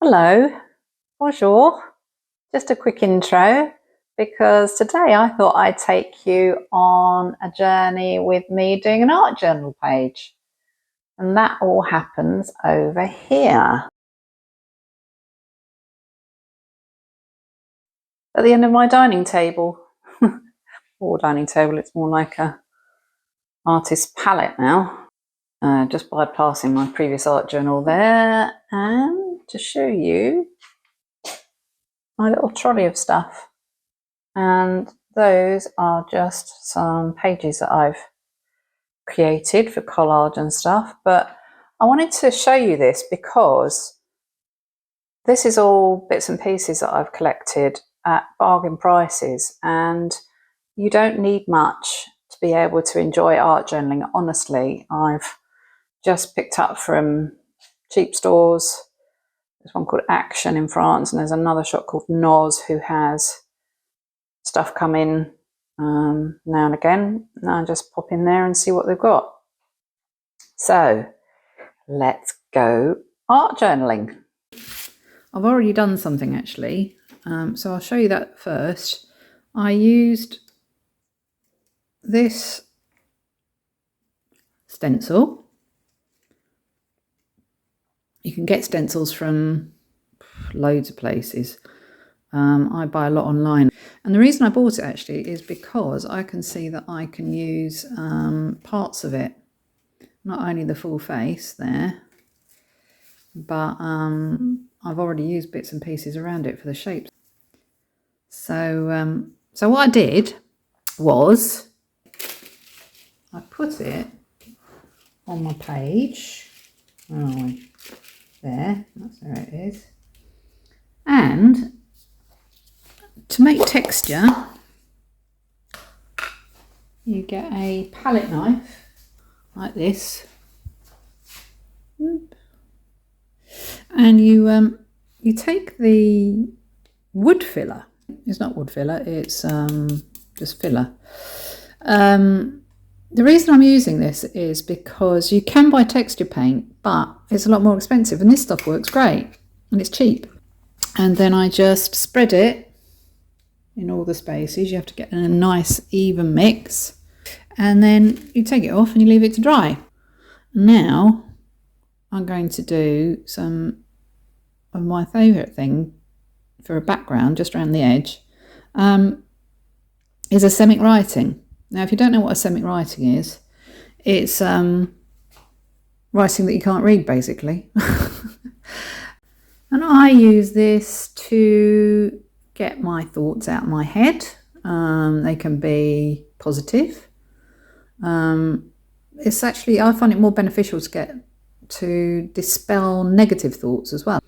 Hello, bonjour. Just a quick intro because today I thought I'd take you on a journey with me doing an art journal page. And that all happens over here. At the end of my dining table. Or dining table, it's more like a artist's palette now. Just bypassing my previous art journal there, and to show you my little trolley of stuff. And those are just some pages that I've created for collage and stuff. But I wanted to show you this because this is all bits and pieces that I've collected at bargain prices, and you don't need much to be able to enjoy art journaling. Honestly, I've just picked up from cheap stores. There's one called Action in France, and there's another shop called Noz who has stuff come in now and again. And I just pop in there and see what they've got. So let's go art journaling. I've already done something actually, so I'll show you that first. I used this stencil. You can get stencils from loads of places. I buy a lot online, and the reason I bought it actually is because I can see that I can use parts of it, not only the full face there, but I've already used bits and pieces around it for the shapes. So what I did was I put it on my page. Where are we? There, that's where it is. And to make texture, you get a palette knife like this, and you take the wood filler. It's not wood filler, it's just filler. The reason I'm using this is because you can buy texture paint, but it's a lot more expensive, and this stuff works great and it's cheap. And then I just spread it in all the spaces. You have to get a nice even mix, and then you take it off and you leave it to dry. Now I'm going to do some of my favourite thing for a background just around the edge, is asemic writing. Now, if you don't know what asemic writing is, it's writing that you can't read, basically. And I use this to get my thoughts out of my head. They can be positive. It's actually, I find it more beneficial to dispel negative thoughts as well.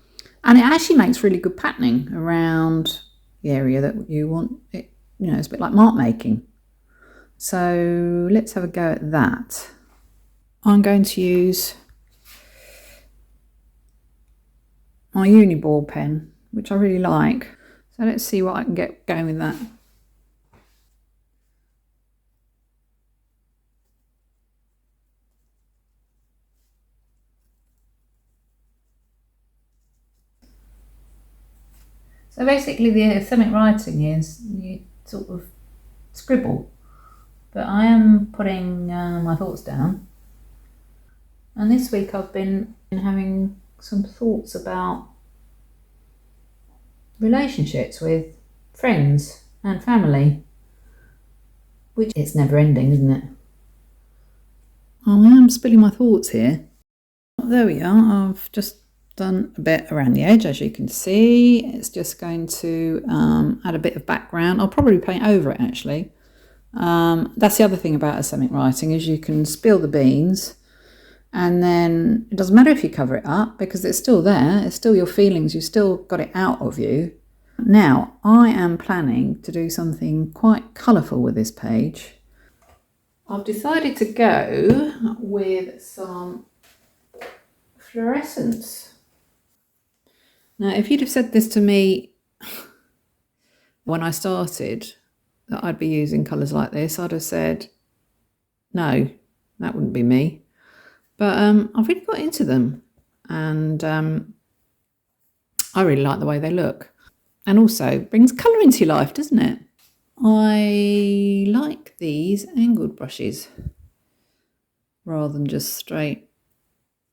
And it actually makes really good patterning around the area that you want it. You know, it's a bit like mark making. So let's have a go at that. I'm going to use my uni ball pen, which I really like. So let's see what I can get going with that. So basically the asemic writing is you sort of scribble, but I am putting my thoughts down. And this week I've been having some thoughts about relationships with friends and family, which it's never ending, isn't it? I am spilling my thoughts here. There we are. I've just done a bit around the edge, as you can see. It's just going to add a bit of background. I'll probably paint over it actually. That's the other thing about asemic writing, is you can spill the beans, and then it doesn't matter if you cover it up because it's still there. It's still your feelings. You've still got it out of you. Now, I am planning to do something quite colourful with this page. I've decided to go with some fluorescence. Now, if you'd have said this to me when I started, that I'd be using colours like this, I'd have said, no, that wouldn't be me. But I've really got into them, and I really like the way they look. And also brings colour into your life, doesn't it? I like these angled brushes rather than just straight.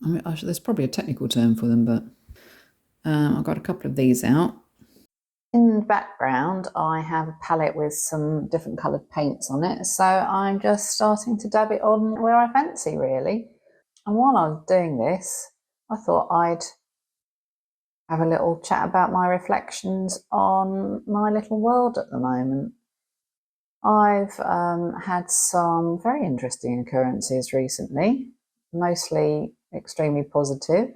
I mean, there's probably a technical term for them, but I've got a couple of these out. In the background, I have a palette with some different coloured paints on it, so I'm just starting to dab it on where I fancy, really. And while I was doing this, I thought I'd have a little chat about my reflections on my little world at the moment. I've had some very interesting occurrences recently, mostly extremely positive.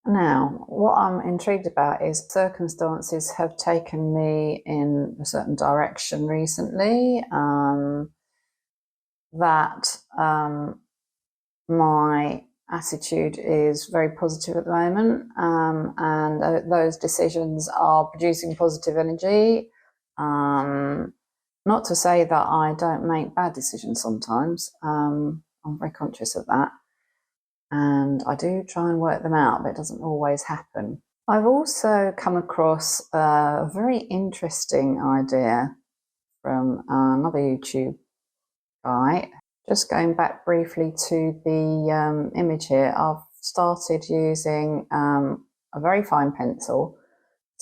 Now, what I'm intrigued about is circumstances have taken me in a certain direction recently, that my attitude is very positive at the moment, and those decisions are producing positive energy. Not to say that I don't make bad decisions sometimes. I'm very conscious of that. And I do try and work them out, but it doesn't always happen. I've also come across a very interesting idea from another YouTube guy. Just going back briefly to the image here, I've started using a very fine pencil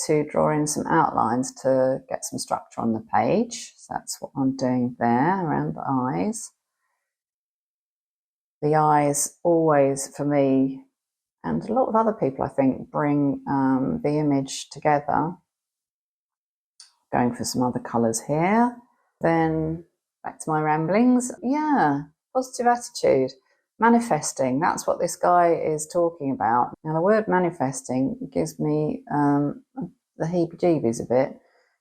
to draw in some outlines to get some structure on the page. So that's what I'm doing there around the eyes. The eyes always, for me, and a lot of other people, I think, bring the image together. Going for some other colours here. Then back to my ramblings. Yeah, positive attitude. Manifesting, that's what this guy is talking about. Now, the word manifesting gives me the heebie-jeebies a bit,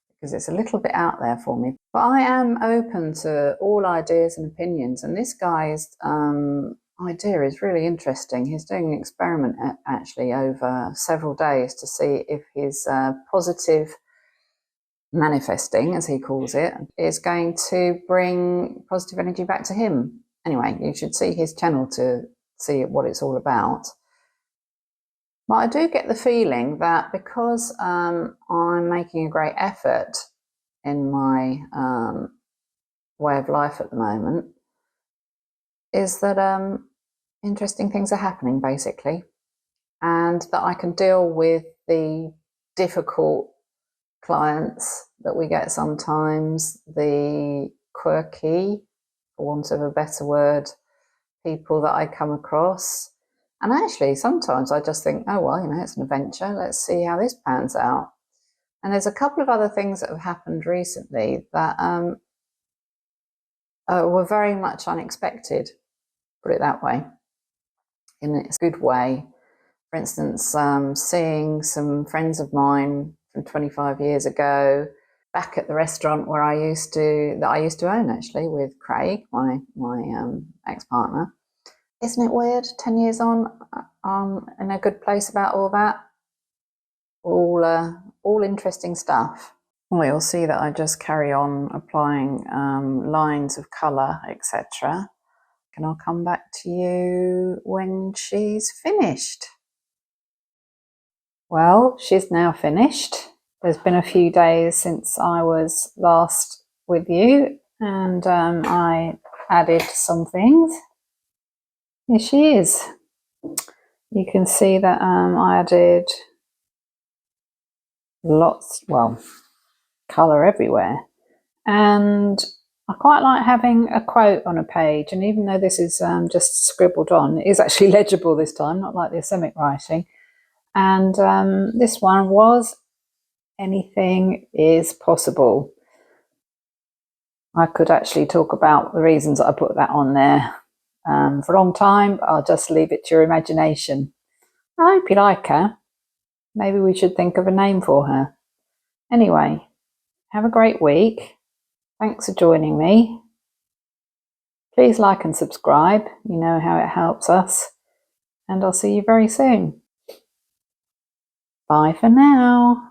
because it's a little bit out there for me. But I am open to all ideas and opinions, and this guy's idea is really interesting. He's doing an experiment actually over several days to see if his positive manifesting, as he calls it, is going to bring positive energy back to him. Anyway, you should see his channel to see what it's all about. But I do get the feeling that because I'm making a great effort in my way of life at the moment, is that interesting things are happening, basically, and that I can deal with the difficult clients that we get sometimes, the quirky, for want of a better word, people that I come across. And actually, sometimes I just think, oh, well, it's an adventure. Let's see how this pans out. And there's a couple of other things that have happened recently that were very much unexpected, put it that way, in a good way. For instance, seeing some friends of mine from 25 years ago back at the restaurant that I used to own, actually, with Craig, my ex-partner. Isn't it weird? 10 years on, I'm in a good place about all that. All interesting stuff. Well, you'll see that I just carry on applying lines of colour, etc. And I'll come back to you when she's finished. Well, she's now finished. There's been a few days since I was last with you, and I added some things. Here she is. You can see that I added colour everywhere. And I quite like having a quote on a page, and even though this is just scribbled on, it is actually legible this time, not like the asemic writing. And this one was, anything is possible. I could actually talk about the reasons I put that on there for a long time, but I'll just leave it to your imagination. I hope you like her. Maybe we should think of a name for her. Anyway, have a great week. Thanks for joining me. Please like and subscribe. You know how it helps us. And I'll see you very soon. Bye for now.